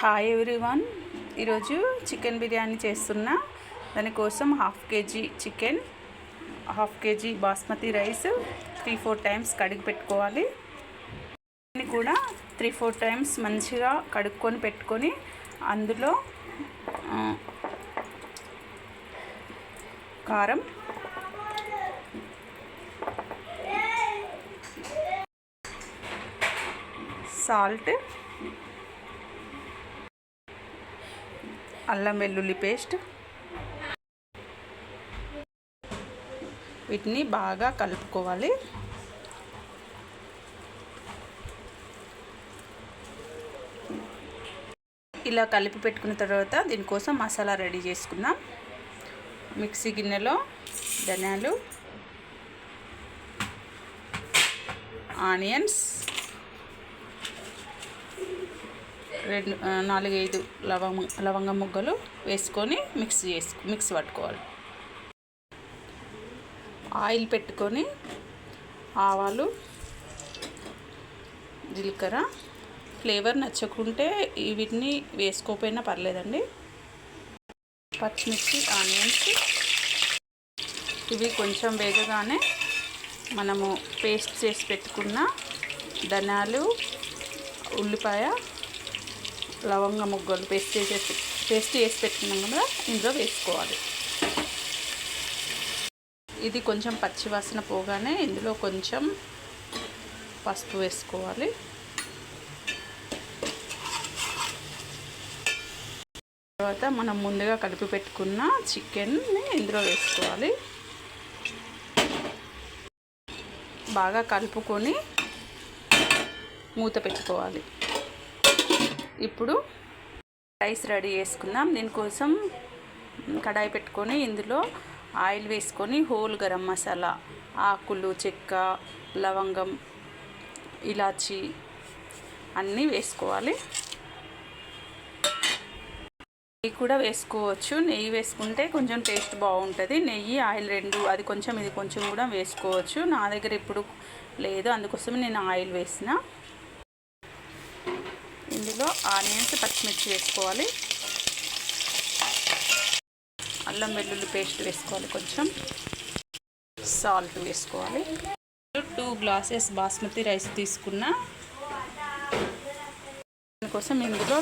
Hi everyone, ఈరోజు chicken biryani చేస్తున్నా. దానికోసం half KG chicken, half KG basmati rice 3-4 times కడిగి పెట్టుకోవాలి. దీన్ని కూడా 3-4 టైమ్స్ మంచిగా కడుక్కొని పెట్టుకొని అందులో కారం, సాల్ట్, అల్లం వెల్లుల్లి పేస్ట్, వీటిని బాగా కలుపుకోవాలి. ఇలా కలిపి పెట్టుకున్న తర్వాత దీనికోసం మసాలా రెడీ చేసుకుందాం. మిక్సీ గిన్నెలో ధనియాలు, ఆనియన్స్, 4-5 లవంగ ముగ్గలు వేసుకొని మిక్స్ పట్టుకోవాలి. ఆయిల్ పెట్టుకొని ఆవాలు, జీలకర్ర, ఫ్లేవర్ నచ్చకుంటే వీటిని వేసుకోకపోయినా పర్లేదండి. పచ్చిమిర్చి, ఆనియన్స్ ఇవి కొంచెం వేగగానే మనము పేస్ట్ చేసి పెట్టుకున్న ధనియాలు, ఉల్లిపాయ, లవంగ ముగ్గలు పేస్ట్ చేసి పెట్టుకున్నాం కదా, ఇందులో వేసుకోవాలి. ఇది కొంచెం పచ్చివాసన పోగానే ఇందులో కొంచెం పసుపు వేసుకోవాలి. తర్వాత మనం ముందుగా కలిపి పెట్టుకున్న చికెన్ని ఇందులో వేసుకోవాలి. బాగా కలుపుకొని మూత పెట్టుకోవాలి. ఇప్పుడు రైస్ రెడీ చేసుకుందాం. దీనికోసం కడాయి పెట్టుకొని ఇందులో ఆయిల్ వేసుకొని హోల్ గరం మసాలా, ఆకులు, చెక్క, లవంగం, ఇలాచి అన్నీ వేసుకోవాలి. నెయ్యి కూడా వేసుకోవచ్చు. నెయ్యి వేసుకుంటే కొంచెం టేస్ట్ బాగుంటుంది. నెయ్యి, ఆయిల్ రెండు, అది కొంచెం ఇది కొంచెం కూడా వేసుకోవచ్చు. నా దగ్గర ఇప్పుడు లేదు, అందుకోసం నేను ఆయిల్ వేసిన. ఇందులో ఆనియన్స్, పచ్చిమిర్చి వేసుకోవాలి. అల్లం వెల్లుల్లి పేస్ట్ వేసుకోవాలి. కొంచెం సాల్ట్ వేసుకోవాలి. 2 గ్లాసెస్ బాస్మతి రైస్ తీసుకున్న దానికోసం ఇందులో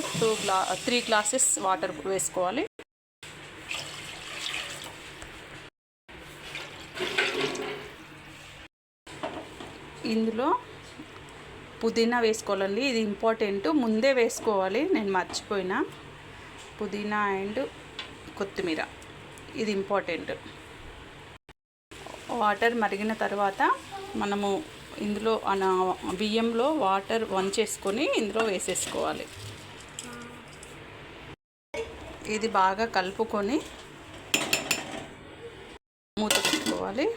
3 గ్లాసెస్ వాటర్ వేసుకోవాలి. ఇందులో పుదీనా వేసుకోవాలండి. ఇది ఇంపార్టెంట్, ముందే వేసుకోవాలి, నేను మర్చిపోయినా. పుదీనా అండ్ కొత్తిమీర, ఇది ఇంపార్టెంట్. వాటర్ మరిగిన తర్వాత మనము ఇందులో బియ్యంలో వాటర్ వంచేసుకొని ఇందులో వేసేసుకోవాలి. ఇది బాగా కలుపుకొని మూత పెట్టుకోవాలి.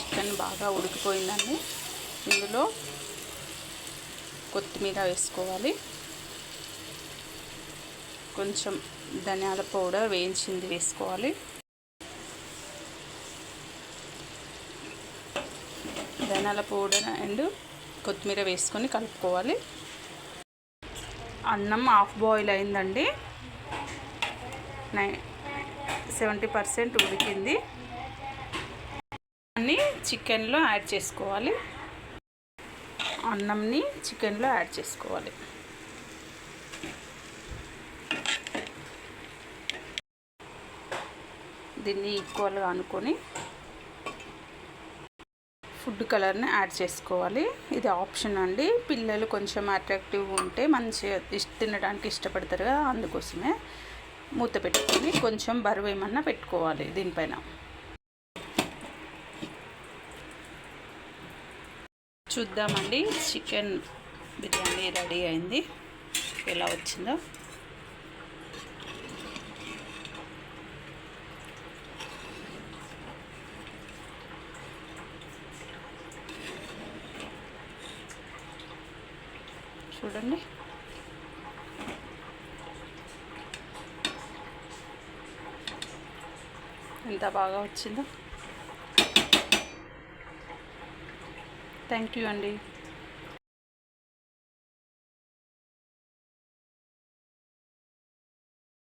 చికెన్ బాగా ఉడికిపోయిందండి. ఇందులో కొత్తిమీర వేసుకోవాలి. కొంచెం ధనియాల పౌడర్ వేయించింది వేసుకోవాలి. ధనియాల పౌడర్ అండ్ కొత్తిమీర వేసుకొని కలుపుకోవాలి. అన్నం హాఫ్ బాయిల్ అయిందండి, 70% ఉడికింది. అన్నీ చికెన్లో యాడ్ చేసుకోవాలి. అన్నంని చికెన్లో యాడ్ చేసుకోవాలి. దీన్ని ఈక్వల్గా అనుకొని ఫుడ్ కలర్ని యాడ్ చేసుకోవాలి. ఇది ఆప్షన్ అండి. పిల్లలు కొంచెం అట్రాక్టివ్గా ఉంటే మంచిగా తినడానికి ఇష్టపడతారు కదా, అందుకోసమే. మూత పెట్టుకొని కొంచెం బరువు ఏమన్నా పెట్టుకోవాలి దీనిపైన. చూద్దామండి చికెన్ బిర్యానీ రెడీ అయింది, ఎలా వచ్చిందో. చూడండి, ఎంత బాగా వచ్చిందో. థ్యాంక్ యూ అండి.